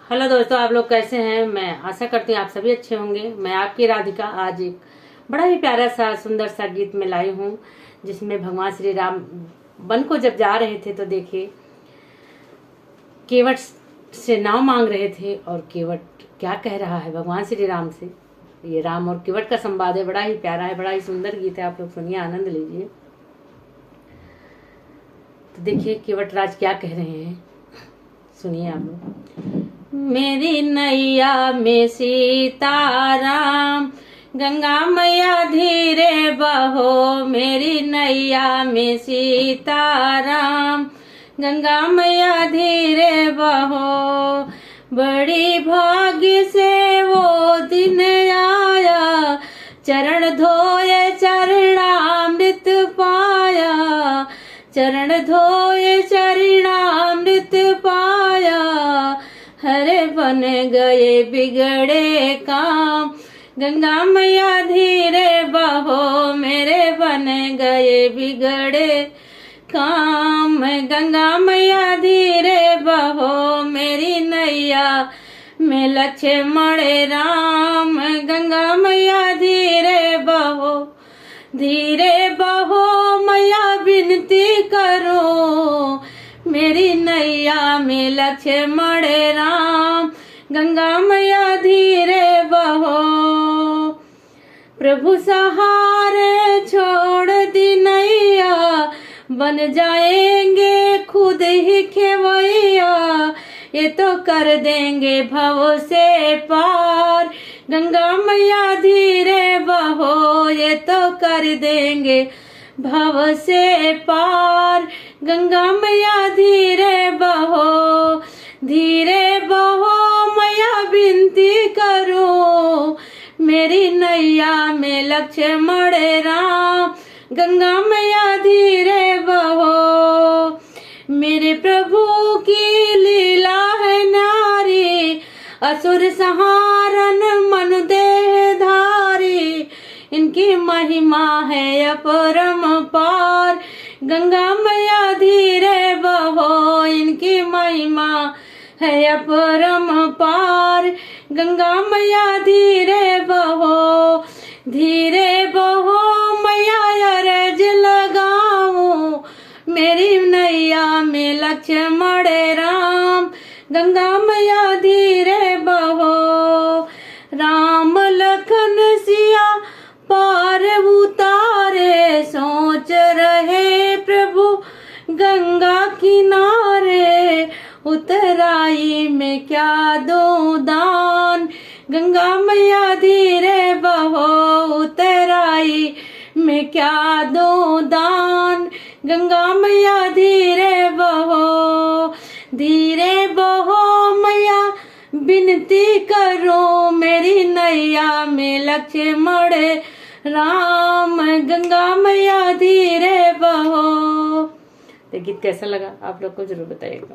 Hello दोस्तों, आप लोग कैसे हैं। मैं आशा करती हूँ आप सभी अच्छे होंगे। मैं आपकी राधिका आज एक बड़ा ही प्यारा सा सुंदर सा गीत में लाई हूँ, जिसमें भगवान श्री राम वन को जब जा रहे थे तो देखिए केवट से नाव मांग रहे थे और केवट क्या कह रहा है भगवान श्री राम से। ये राम और केवट का संवाद है, बड़ा ही प्यारा है, बड़ा ही सुंदर गीत है। आप लोग सुनिए, आनंद लीजिए। तो देखिए केवट राज क्या कह रहे हैं, सुनिए आप लोग। मेरी नैया में सीताराम, गंगा मैया धीरे बहो। मेरी नैया में सीताराम, गंगा मैया धीरे बहो। बड़ी भाग्य से वो दिन आया, चरण धोए चरणामृत पाया। चरण धोए चरणामृत पाया, हरे बन गए बिगड़े काम। गंगा मैया धीरे बहो, मेरे बन गए बिगड़े काम। गंगा मैया धीरे बहो, मेरी नैया में लक्ष्मण राम। गंगा मैया धीरे बहो, धीरे बहो मैया विनती करो। मेरी नैया में लक्ष्मण राम, गंगा मैया धीरे बहो। प्रभु सहारे छोड़ दी नैया, बन जाएंगे खुद ही खेवैया। ये तो कर देंगे भव से पार, गंगा मैया धीरे बहो। ये तो कर देंगे भव से पार, गंगा मैया धीरे बहो। धीरे बहो मैया विनती करो, मेरी नैया में लक्ष्मण राम। गंगा मैया धीरे बहो। मेरे प्रभु की लीला है नारी, असुर संहारन मन देह धारी। इनकी महिमा है अपरम पार, गंगा मैया धीरे बहो। इनकी महिमा है अपरम पार, गंगा मैया धीरे बहो। धीरे बहो मैया अरज लगाऊं, मेरी नैया में लक्ष्मण राम। गंगा मैया धीरे बहो। राम लखन सिया पार उतारे, सोच रहे प्रभु गंगा किनारे। उतराई में क्या दो दान, गंगा मैया धीरे बहो। उतराई में क्या दो दान, गंगा मैया धीरे बहो। धीरे बहो मैया विनती करो, मेरी नैया में लक्ष्मण राम। गंगा मैया धीरे बहो। तो गीत कैसा लगा आप लोग को जरूर बताइएगा।